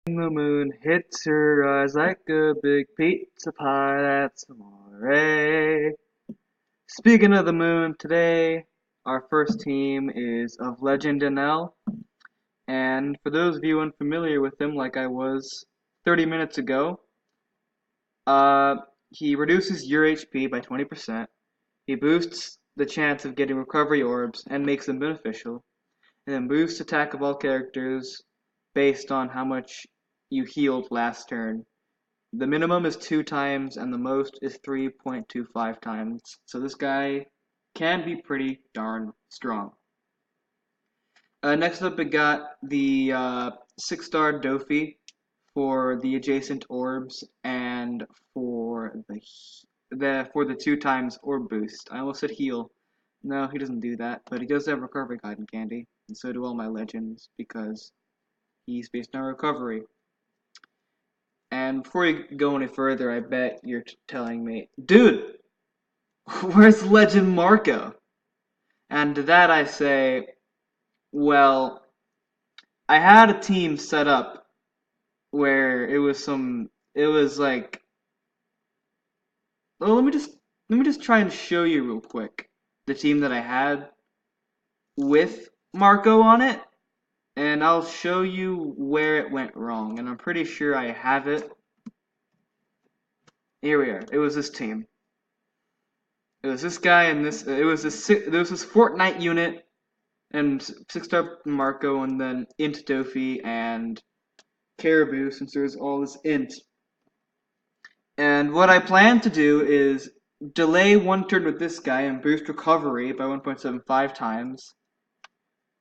The moon hits her eyes like a big pizza pie, that's amore. Speaking of the moon, today our first team is of Legend Enel, and for those of you unfamiliar with him, like I was 30 minutes ago, uh, he reduces your HP by 20%, he boosts the chance of getting recovery orbs and makes them beneficial, and then boosts attack of all characters based on how much you healed last turn. The minimum is 2 times and the most is 3.25 times. So this guy can be pretty darn strong. Next up, we got the 6-star Dofi for the adjacent orbs and for the 2 times orb boost. I almost said heal. No, he doesn't do that, but he does have recovery cotton candy, and so do all my legends because he's based on recovery. And before we go any further, I bet you're telling me, dude, where's Legend Marco? And to that I say, well, I had a team set up where it was like, well, let me just try and show you real quick the team that I had with Marco on it, and I'll show you where it went wrong. And I'm pretty sure I have it. Here we are. It was this team. It was this guy and this. There was this Fortnite unit and 6-star Marco, and then Int Dofi and Caribou, since there's all this Int. And what I plan to do is delay one turn with this guy and boost recovery by 1.75 times.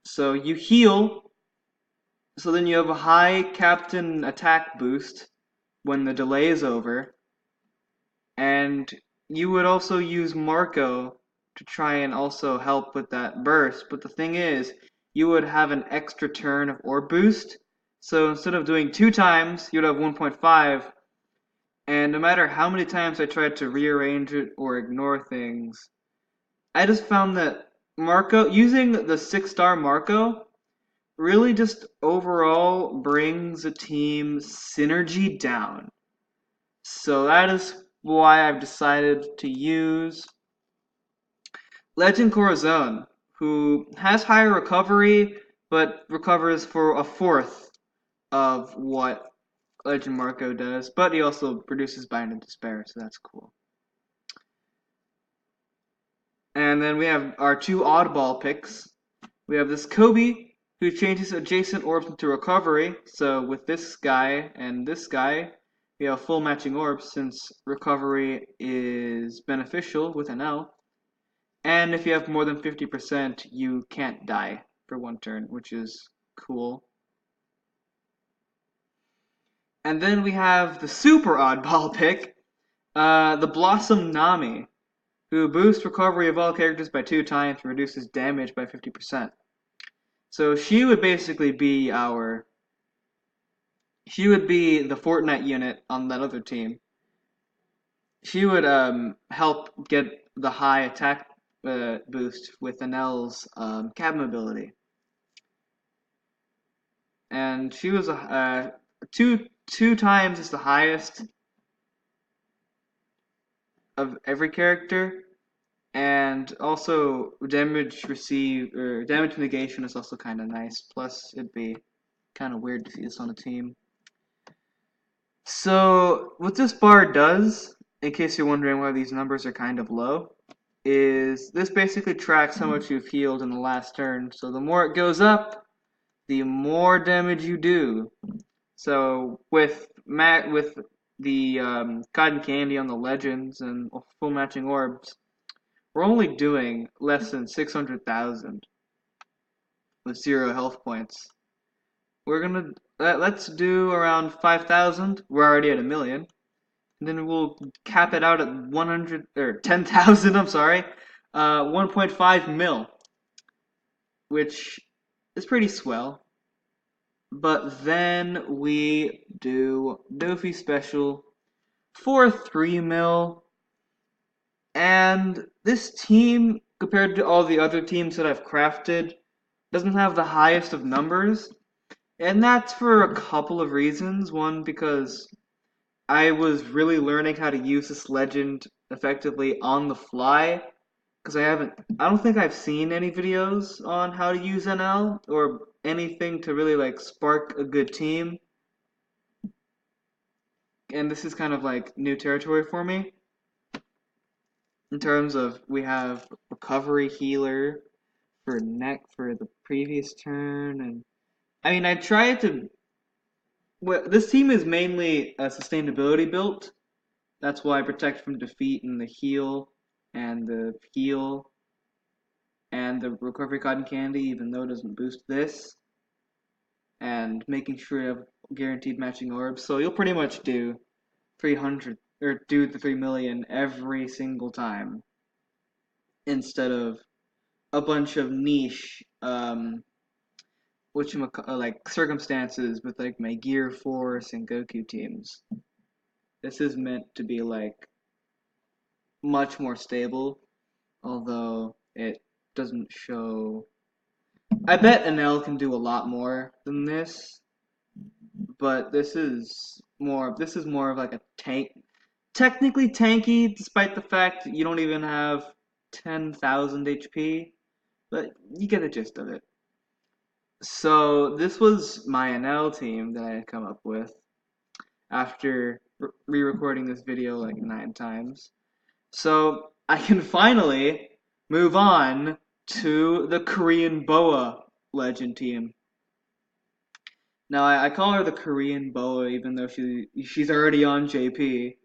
So you heal, so then you have a high captain attack boost when the delay is over. And you would also use Marco to try and also help with that burst. But the thing is, you would have an extra turn of orb boost. So instead of doing 2 times, you'd have 1.5. And no matter how many times I tried to rearrange it or ignore things, I just found that Marco, using the 6-star Marco, really just overall brings a team synergy down. So that is why I've decided to use Legend Corazon, who has higher recovery, but recovers for a fourth of what Legend Marco does, but he also produces Bind and Despair, so that's cool. And then we have our 2 oddball picks. We have this Kobe, who changes adjacent orbs into recovery, so with this guy and this guy, we have full matching orbs since recovery is beneficial with an L. And if you have more than 50%, you can't die for 1 turn, which is cool. And then we have the super oddball pick, the Blossom Nami, who boosts recovery of all characters by 2 times and reduces damage by 50%. So she would basically be the Fortnite unit on that other team. She would help get the high attack boost with Enel's cabin ability. And she was two times is the highest of every character, and also damage negation is also kind of nice. Plus, it'd be kind of weird to see this on a team. So, what this bar does, in case you're wondering why these numbers are kind of low, is this basically tracks how much you've healed in the last turn. So the more it goes up, the more damage you do. So with the cotton candy on the legends and full matching orbs, we're only doing less than 600,000 with 0 health points. Let's do around 5,000. We're already at 1,000,000. And then we'll cap it out at 100 or 10,000. I'm sorry, 1.5 mil, which is pretty swell. But then we do Dofi Special for 3 mil, and this team, compared to all the other teams that I've crafted, doesn't have the highest of numbers, And that's for a couple of reasons. One, because I was really learning how to use this legend effectively on the fly. Because I don't think I've seen any videos on how to use NL or anything to really like spark a good team. And this is kind of like new territory for me. In terms of, we have recovery healer for the previous turn, and I mean I tried to. Well, this team is mainly a sustainability built. That's why protect from defeat and the heal and the recovery cotton candy, even though it doesn't boost this, and making sure you have guaranteed matching orbs. So you'll pretty much do 300 or do the 3 million every single time instead of a bunch of niche like circumstances with like my Gear Force and Goku teams. This is meant to be like much more stable, although it doesn't show. I bet Enel can do a lot more than this, but this is more of like a tank, technically tanky, despite the fact that you don't even have 10,000 HP, but you get the gist of it. So this was my Enel team that I had come up with after re-recording this video like 9 times. So I can finally move on to the Korean Boa legend team. Now I call her the Korean Boa even though she's already on JP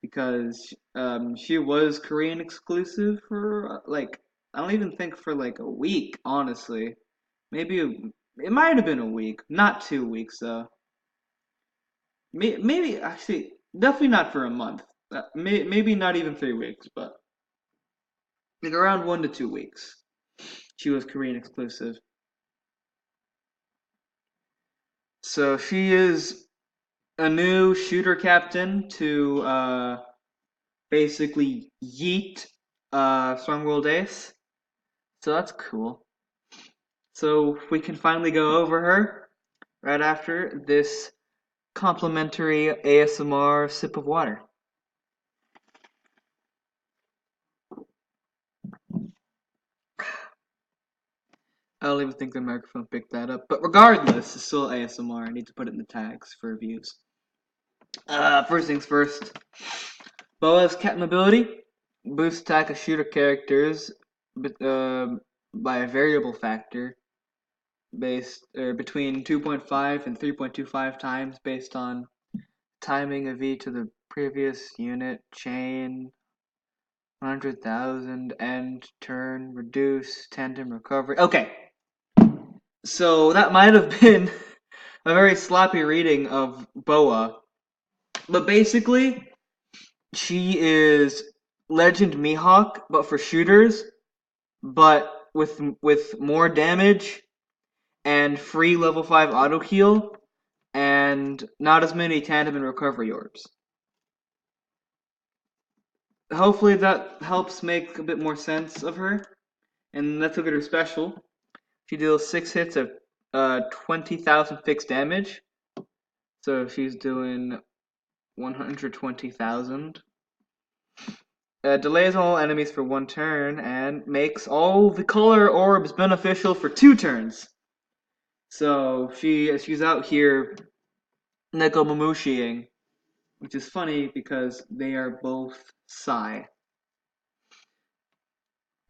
because she was Korean exclusive for like I don't even think for like a week, honestly. Maybe it might have been a week, not 2 weeks though. Maybe actually definitely not for a month. Maybe not even 3 weeks, but like around 1 to 2 weeks. She was Korean exclusive. So she is a new shooter captain to basically yeet Strong World Ace. So that's cool. So we can finally go over her right after this complimentary ASMR sip of water. I don't even think the microphone picked that up. But regardless, it's still ASMR. I need to put it in the tags for views. First things first. Boa's cat mobility. Boost attack of shooter characters by a variable factor based between 2.5 and 3.25 times based on timing of each of the previous unit, chain, 100,000, end, turn, reduce, tandem, recovery. Okay, so that might have been a very sloppy reading of Boa, but basically, she is Legend Mihawk, but for shooters, but with more damage and free level 5 auto heal and not as many tandem and recovery orbs. Hopefully that helps make a bit more sense of her. And let's look at her special. She deals 6 hits of 20,000 fixed damage. So she's doing 120,000. Delays all enemies for 1 turn and makes all the color orbs beneficial for 2 turns. So she's out here Nekomamushiing, which is funny because they are both Psy.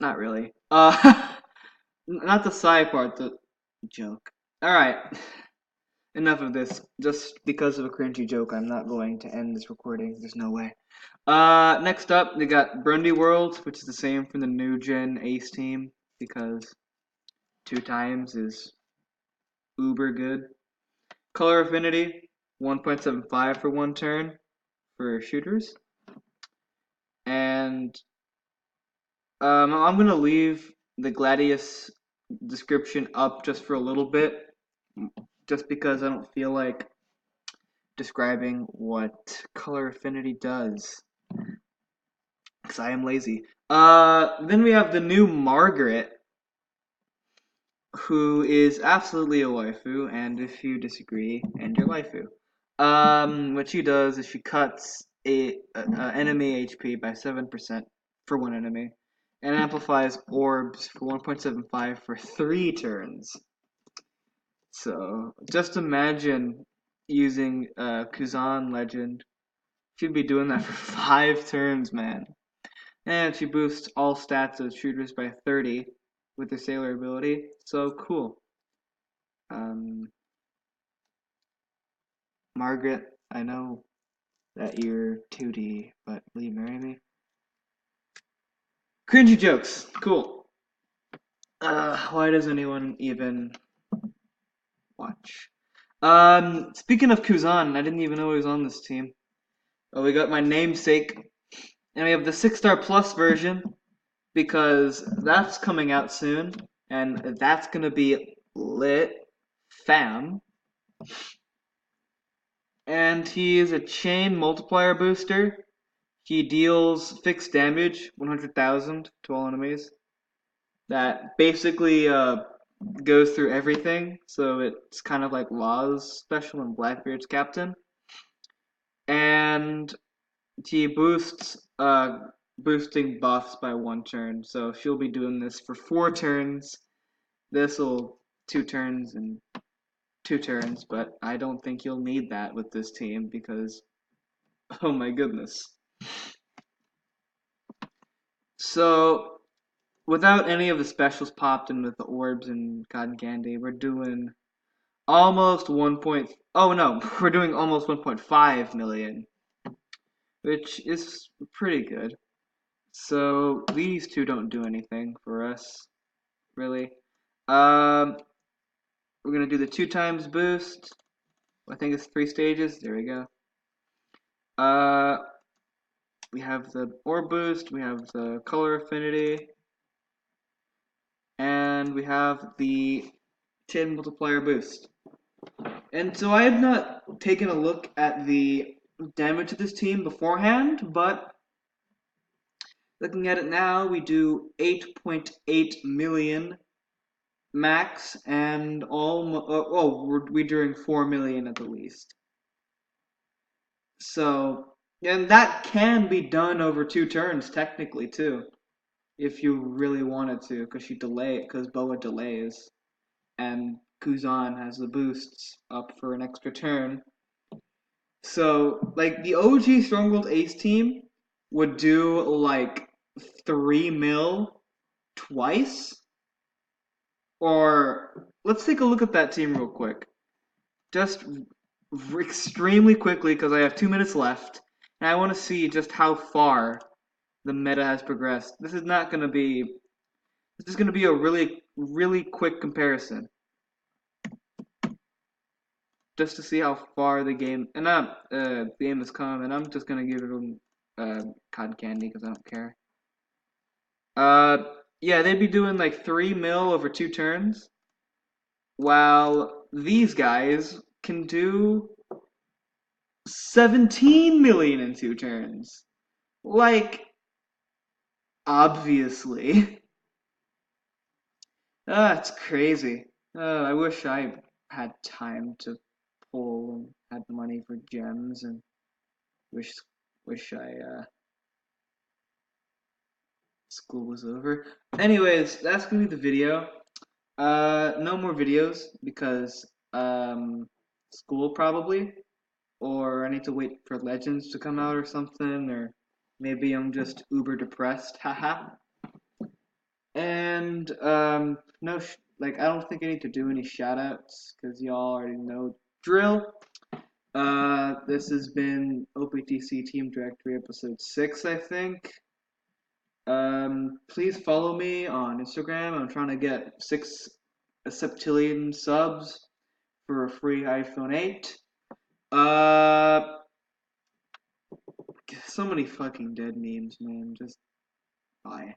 Not really. Not the Psy part, the joke. Alright, enough of this. Just because of a cringy joke, I'm not going to end this recording. There's no way. Next up, we got Brundy World, which is the same from the new gen Ace team, because 2 times is uber good. Color Affinity, 1.75 for 1 turn for shooters. And I'm going to leave the Gladius description up just for a little bit, just because I don't feel like describing what Color Affinity does, because I am lazy. Then we have the new Margaret, who is absolutely a waifu, and if you disagree, and your waifu. What she does is she cuts a enemy HP by 7% for one enemy, and amplifies orbs for 1.75 for 3 turns. So just imagine using Kuzan Legend. She'd be doing that for 5 turns, man. And she boosts all stats of shooters by 30 with her sailor ability. So cool. Margaret, I know that you're 2D, but will you marry me? Cringy jokes. Cool. Why does anyone even watch? Speaking of Kuzan, I didn't even know he was on this team. Oh, we got my namesake, and we have the 6-star plus version because that's coming out soon, and that's gonna be lit, fam. And he is a chain multiplier booster. He deals fixed damage, 100,000 to all enemies. That basically goes through everything, so it's kind of like Law's special and Blackbeard's captain. And he boosts boosting buffs by 1 turn, so she'll be doing this for 4 turns. This'll 2 turns and 2 turns, but I don't think you'll need that with this team because, oh my goodness. So, without any of the specials popped in with the orbs and cotton candy, we're doing almost 1. Oh no, we're doing almost 1.5 million, which is pretty good. So these two don't do anything for us, really. We're gonna do the 2 times boost. I think it's 3 stages. There we go. We have the orb boost. We have the color affinity. And we have the chain multiplier boost. And so I have not taken a look at the damage of this team beforehand, but looking at it now, we do 8.8 million max, and we're doing 4 million at the least. So, and that can be done over 2 turns technically too, if you really wanted to, because Boa delays, and Kuzan has the boosts up for an extra turn. So, like, the OG Stronghold Ace team would do, like, 3 mil twice? Or, let's take a look at that team real quick. Just extremely quickly, because I have 2 minutes left, and I want to see just how far the meta has progressed. This is going to be a really, really quick comparison. Just to see how far the game has come, and I'm just gonna give it cotton candy because I don't care. Yeah, they'd be doing like 3 mil over 2 turns, while these guys can do 17 million in 2 turns. Like, obviously. It's crazy. I wish I had time to pull and had money for gems, and wish I school was over. Anyways, that's gonna be the video. No more videos because school probably, or I need to wait for Legends to come out or something, or maybe I'm just uber depressed. Haha. And no, like I don't think I need to do any shoutouts because y'all already know drill. This has been OPTC Team Directory episode 6, I think. Please follow me on Instagram. I'm trying to get 6 septillion subs for a free iPhone 8. So many fucking dead memes, man. Just bye.